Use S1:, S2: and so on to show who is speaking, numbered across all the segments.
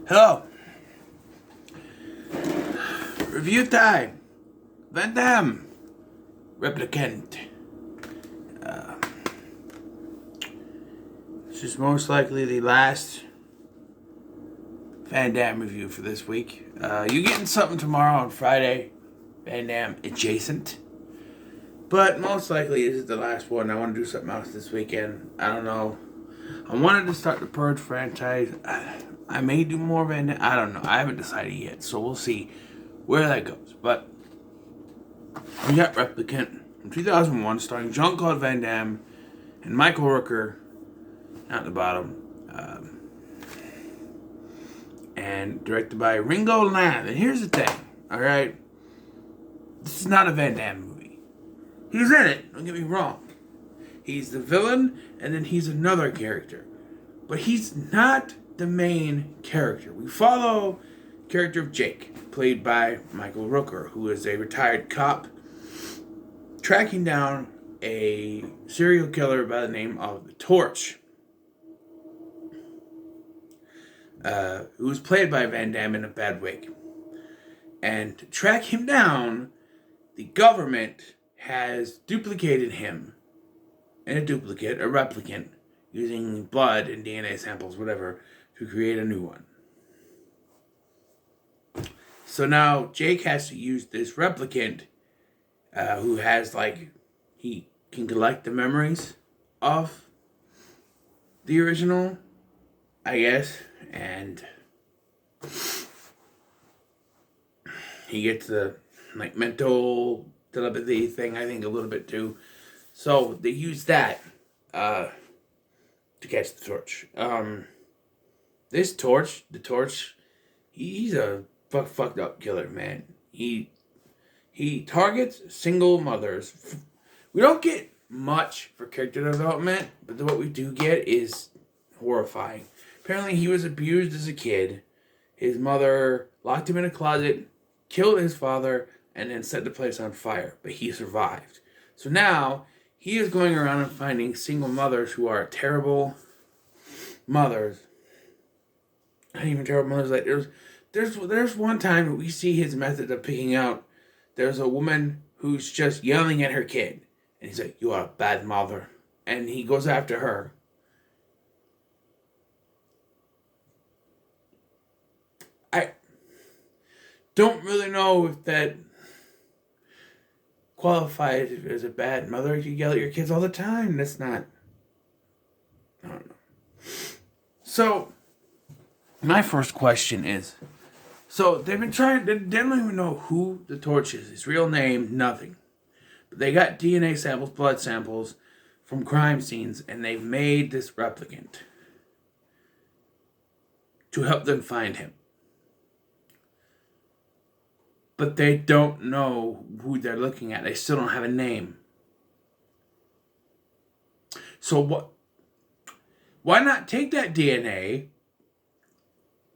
S1: Hello. Review time. Van Damme. Replicant. This is most likely the last Van Damme review for this week. You getting something tomorrow on Friday. Van Damme adjacent. But most likely this is the last one. I want to do something else this weekend. I don't know. I wanted to start the Purge franchise. I may do more Van Damme. I don't know. I haven't decided yet. So we'll see where that goes. But we got Replicant from 2001 starring Jean-Claude Van Damme and Michael Rooker at the bottom. And directed by Ringo Lam. And here's the thing. Alright. This is not a Van Damme movie. He's in it. Don't get me wrong. He's the villain, and then he's another character. But he's not the main character. We follow the character of Jake, played by Michael Rooker, who is a retired cop tracking down a serial killer by the name of the Torch, who was played by Van Damme in a bad wig. And to track him down, the government has duplicated him in a replicant, using blood and DNA samples, whatever, to create a new one. So now Jake has to use this replicant, who has, he can collect the memories of the original, I guess, and he gets the, mental telepathy thing, I think, a little bit too. So they use that to catch the Torch. The Torch, he's a fucked up killer, man. He targets single mothers. We don't get much for character development, but what we do get is horrifying. Apparently, he was abused as a kid. His mother locked him in a closet, killed his father, and then set the place on fire. But he survived. So now he is going around and finding single mothers who are terrible mothers. Not even terrible mothers. Like there's one time that we see his method of picking out. There's a woman who's just yelling at her kid, and he's like, "You are a bad mother," and he goes after her. I don't really know if that qualifies as a bad mother. You yell at your kids all the time. That's not. I don't know. So, my first question is, so they've been trying, they don't even know who the Torch is. His real name, nothing. But they got DNA samples, blood samples from crime scenes, and they've made this replicant to help them find him. But they don't know who they're looking at. They still don't have a name. So what? Why not take that DNA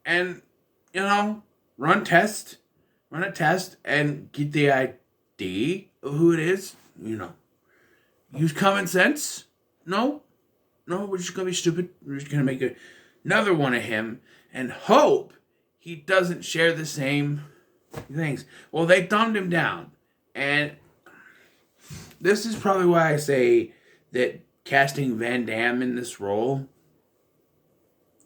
S1: and, run a test, and get the ID of who it is? Use common sense? No, we're just going to be stupid. We're just going to make another one of him and hope he doesn't share the same things. Well, they thumbed him down, and this is probably why I say that casting Van Damme in this role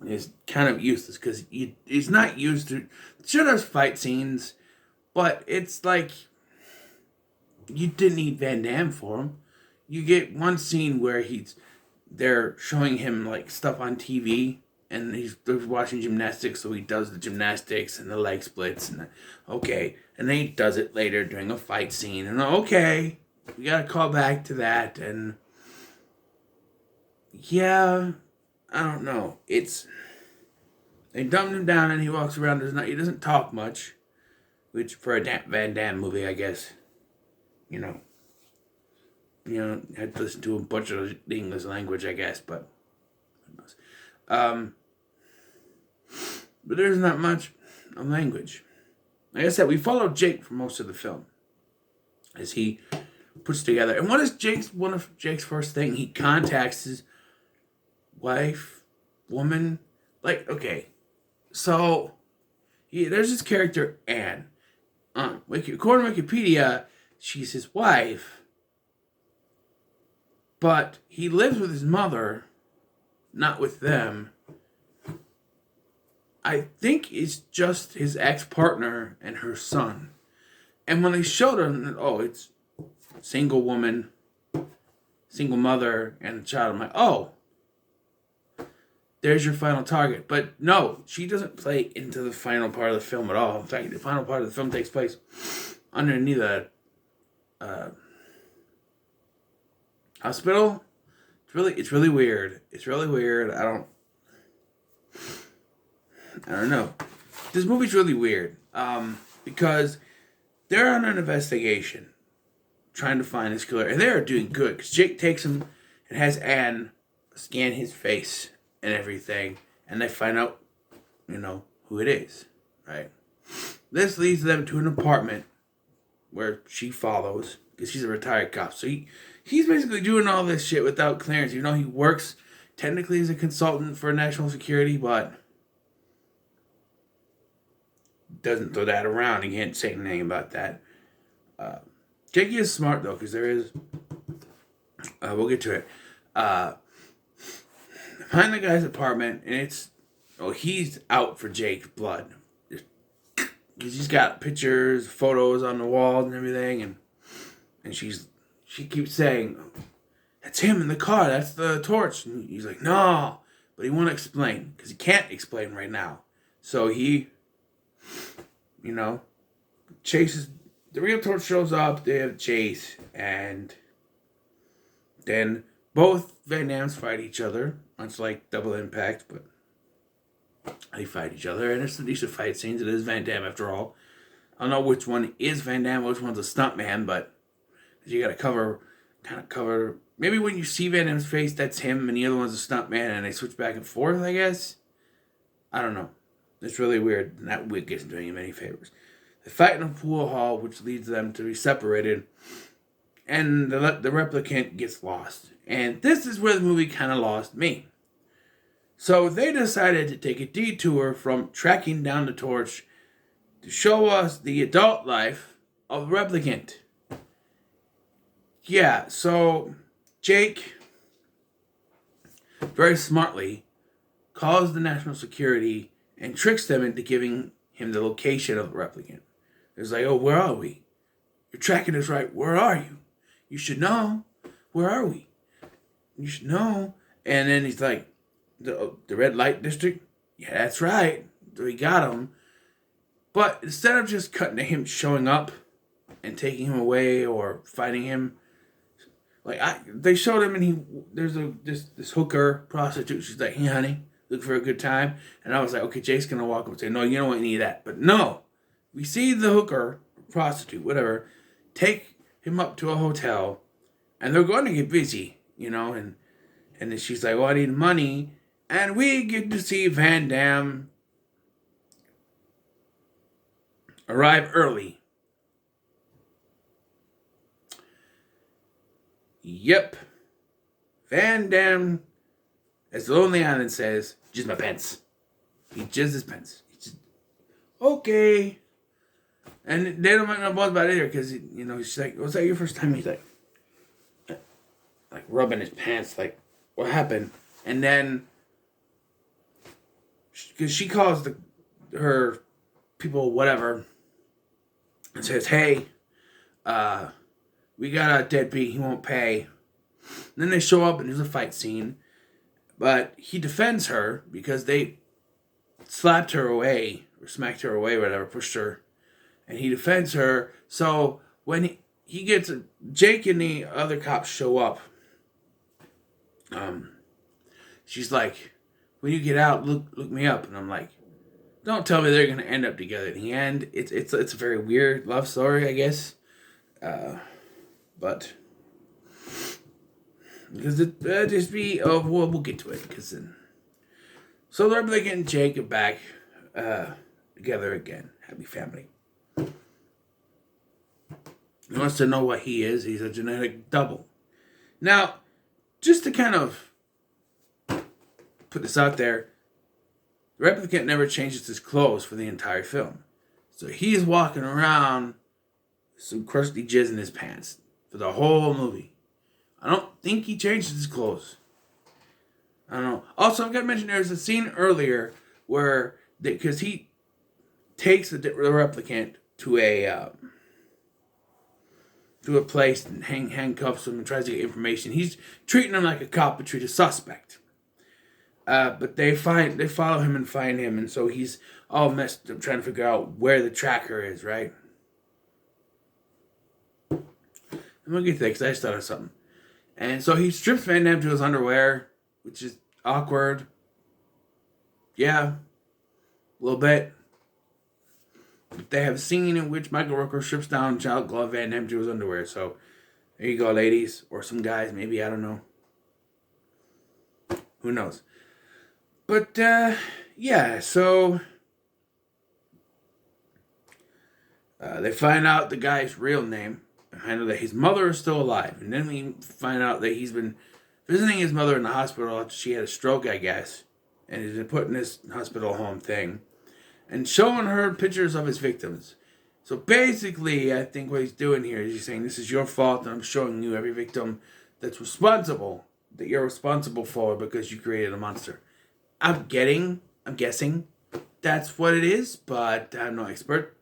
S1: is kind of useless, because he's not used to. Sure, there's fight scenes, but it's like you didn't need Van Damme for him. You get one scene where they're showing him stuff on TV. And they're watching gymnastics, so he does the gymnastics and the leg splits, and and then he does it later during a fight scene, and we gotta call back to that, and yeah, I don't know. They dumbed him down, and he walks around. He doesn't talk much, which for a Van Damme movie, I guess, had to listen to a bunch of the English language, I guess, but who knows. But there's not much of language. Like I said, we follow Jake for most of the film as he puts together. And what is one of Jake's first thing? He contacts his wife, woman. So there's this character Anne. According to Wikipedia, she's his wife, but he lives with his mother, not with them. I think it's just his ex-partner and her son. And when they showed him, oh, it's single woman, single mother, and a child, I'm like, oh, there's your final target. But no, she doesn't play into the final part of the film at all. In fact, the final part of the film takes place underneath a hospital. It's really weird. It's really weird. I don't know. This movie's really weird. Because they're on an investigation trying to find this killer, and they're doing good because Jake takes him and has Anne scan his face and everything, and they find out, who it is, right? This leads them to an apartment where she follows because she's a retired cop. So he's basically doing all this shit without clearance. He works technically as a consultant for national security, but doesn't throw that around. He can't say anything about that. Jakey is smart though, because there is. We'll get to it. Find the guy's apartment, and he's out for Jake's blood. Because he's got pictures, photos on the walls and everything, and she keeps saying, that's him in the car, that's the torch. And he's like, no, but he won't explain, because he can't explain right now. So he, chases, the real torch shows up, they have a chase, and then both Van Dams fight each other, much like Double Impact, but they fight each other, and it's some decent fight scenes. It is Van Damme after all. I don't know which one is Van Damme, which one's a stuntman, but you gotta cover. Maybe when you see Van Damme's face, that's him, and the other one's a stuntman, and they switch back and forth, I guess. I don't know. It's really weird, and that wig isn't doing him any favors. They fight in a pool hall, which leads them to be separated, and the replicant gets lost. And this is where the movie kind of lost me. So they decided to take a detour from tracking down the torch to show us the adult life of Replicant. Yeah, so Jake very smartly calls the national security and tricks them into giving him the location of the Replicant. It's like, oh, where are we? You're tracking us right. Where are you? You should know. Where are we? You should know. And then he's like, the red light district? Yeah, that's right. So he got him. But instead of just cutting to him showing up and taking him away or fighting him, they showed him, and there's this hooker prostitute. She's like, hey honey, look for a good time. And I was like, okay, Jake's gonna walk up and say, no, you don't want any of that. But no, we see the hooker, prostitute, whatever, take him up to a hotel, and they're going to get busy, and then she's like, well, I need money. And we get to see Van Damme arrive early. Yep. Van Damme, as the Lonely Island says, jizz my pants. He jizzed his pants. Okay. And they don't make no balls about it either, because, she's like, was that your first time? He's like rubbing his pants, like, what happened? And then, because she calls her people whatever and says, hey, we got a deadbeat, he won't pay. And then they show up and there's a fight scene, but he defends her because they slapped her away or smacked her away, whatever, pushed her, and he defends her. So when he gets Jake and the other cops show up, she's like, when you get out, look me up. And I'm like, don't tell me they're gonna end up together in the end. It's a very weird love story, I guess. But because it just be, we'll get to it, because then, so they're getting Jake back together again. Happy family. He wants to know what he is. He's a genetic double. Now, just to kind of put this out there, The replicant never changes his clothes for the entire film. So he's walking around with some crusty jizz in his pants for the whole movie. I don't think he changes his clothes. I don't know. Also, I've got to mention there's a scene earlier where, because he takes the replicant to a place and handcuffs him and tries to get information. He's treating him like a cop would treat a suspect. But they follow him and find him, and so he's all messed up trying to figure out where the tracker is, right? I'm gonna get that because I just thought of something. And so he strips Van Damme to his underwear, which is awkward. Yeah, a little bit. But they have a scene in which Michael Rooker strips down Child Glove Van Damme to his underwear. So there you go, ladies, or some guys, maybe, I don't know. Who knows? But yeah, so they find out the guy's real name. I know that his mother is still alive, and then we find out that he's been visiting his mother in the hospital after she had a stroke, I guess, and he's been put in this hospital home thing, and showing her pictures of his victims. So basically, I think what he's doing here is he's saying, this is your fault, and I'm showing you every victim that's responsible, that you're responsible for because you created a monster. I'm guessing that's what it is, but I'm no expert.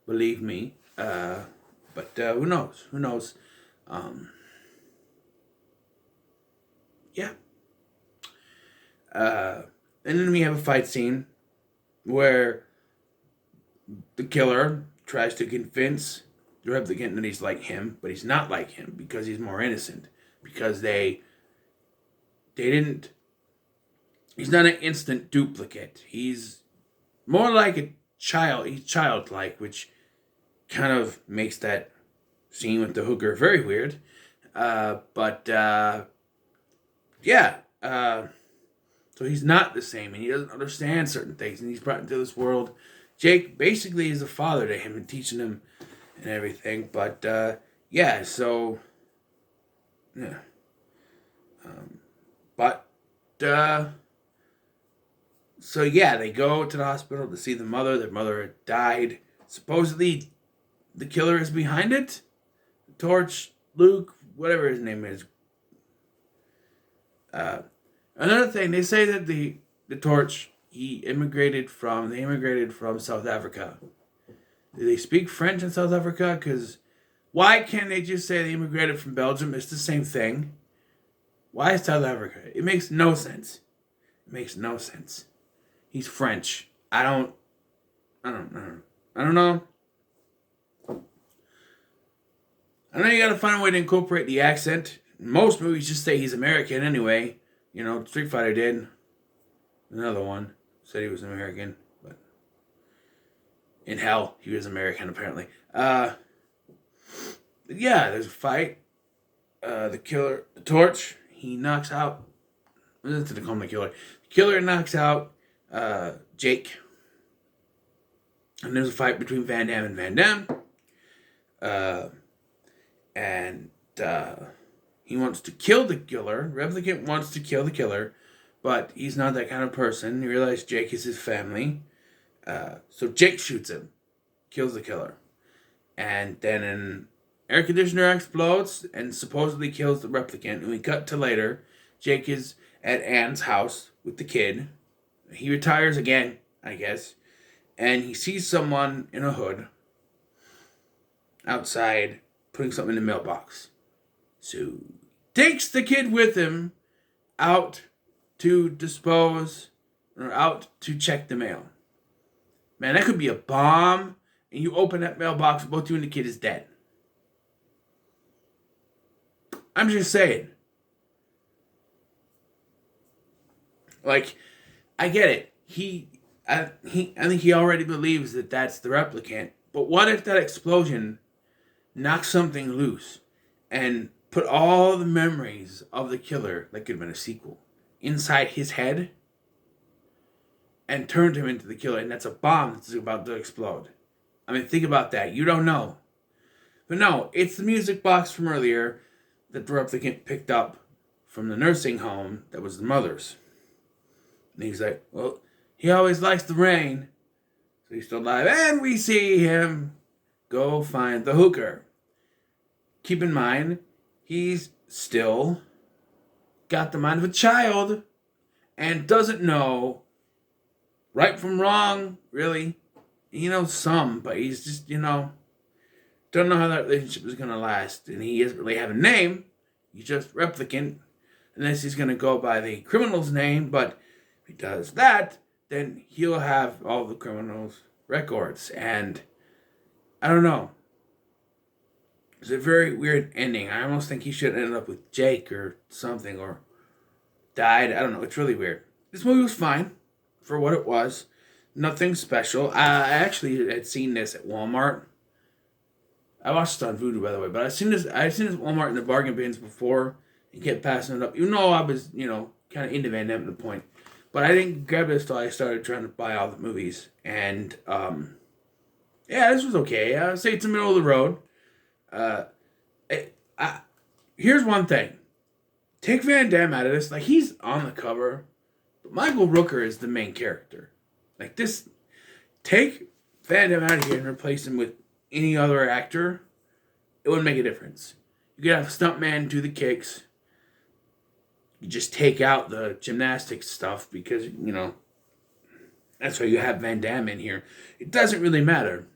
S1: Believe me. But who knows? Who knows? Yeah. And then we have a fight scene where the killer tries to convince the replicant that he's like him, but he's not like him because he's more innocent. Because they didn't. He's not an instant duplicate. He's more like a child. He's childlike, which kind of makes that scene with the hooker very weird. Yeah. So he's not the same, and he doesn't understand certain things, and he's brought into this world. Jake basically is a father to him and teaching him and everything. But yeah, so yeah. So yeah, they go to the hospital to see the mother. Their mother had died. Supposedly, the killer is behind it. Torch, Luke, whatever his name is. Another thing, they say that the Torch, they immigrated from South Africa. Do they speak French in South Africa? Because why can't they just say they immigrated from Belgium? It's the same thing. Why South Africa? It makes no sense. He's French. I don't know. I know you gotta find a way to incorporate the accent. Most movies just say he's American anyway. Street Fighter did. Another one said he was American, but in hell he was American apparently. Yeah, there's a fight. The Torch, he knocks out. What did they call him the killer? The killer knocks out Jake. And there's a fight between Van Damme and Van Damme. And he wants to kill the killer. Replicant wants to kill the killer, but he's not that kind of person. He realizes Jake is his family. So Jake shoots him, kills the killer. And then an air conditioner explodes and supposedly kills the replicant. And we cut to later. Jake is at Anne's house with the kid. He retires again, I guess. And he sees someone in a hood outside putting something in the mailbox. So takes the kid with him out to check the mail. Man, that could be a bomb, and you open that mailbox, both you and the kid is dead. I'm just saying. Like, I get it. I think he already believes that that's the replicant. But what if that explosion knocks something loose and put all the memories of the killer, that could have been a sequel, inside his head and turned him into the killer, and that's a bomb that's about to explode? I mean, think about that. You don't know. But no, it's the music box from earlier that the replicant picked up from the nursing home that was the mother's. And he's like, well, he always likes the rain. So he's still alive. And we see him go find the hooker. Keep in mind, he's still got the mind of a child and doesn't know right from wrong, really. He knows some, but he's just, don't know how that relationship is going to last. And he doesn't really have a name. He's just Replicant. Unless he's going to go by the criminal's name. But if he does that, then he'll have all the criminals' records. And I don't know. It's a very weird ending. I almost think he should end up with Jake or something, or died. I don't know. It's really weird. This movie was fine for what it was. Nothing special. I actually had seen this at Walmart. I watched it on Vudu, by the way, but I've seen this at Walmart in the bargain bins before and kept passing it up. Even though I was, kind of into Van Damme at the point. But I didn't grab this till I started trying to buy all the movies. And, yeah, this was okay. I would say it's the middle of the road. Here's one thing. Take Van Damme out of this. Like, he's on the cover, but Michael Rooker is the main character. Like, this, take Van Damme out of here and replace him with any other actor, it wouldn't make a difference. You could have a stuntman do the kicks. You just take out the gymnastics stuff because, that's why you have Van Damme in here. It doesn't really matter.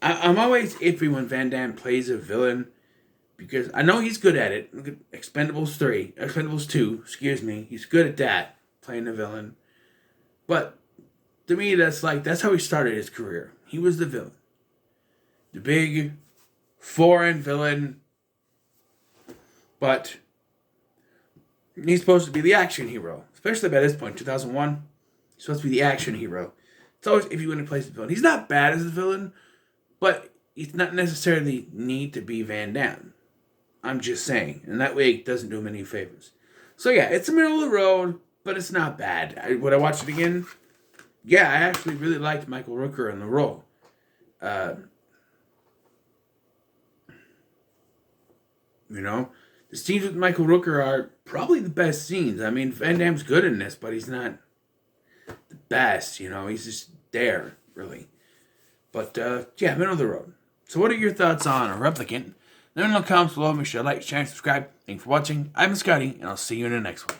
S1: I'm always iffy when Van Damme plays a villain because I know he's good at it. Look at Expendables 2, he's good at that, playing a villain. But to me, that's how he started his career. He was the villain. The big foreign villain. But he's supposed to be the action hero. Especially by this point, 2001. He's supposed to be the action hero. It's always if you want to play the villain. He's not bad as a villain, but he's not necessarily need to be Van Damme. I'm just saying. And that way it doesn't do him any favors. So yeah, it's the middle of the road, but it's not bad. Would I watch it again? Yeah, I actually really liked Michael Rooker in the role. The scenes with Michael Rooker are probably the best scenes. I mean, Van Damme's good in this, but he's not the best, He's just there, really. But, yeah, middle of the road. So what are your thoughts on a Replicant? Let me know in the comments below. Make sure to like, share, and subscribe. Thanks for watching. I'm Scotty, and I'll see you in the next one.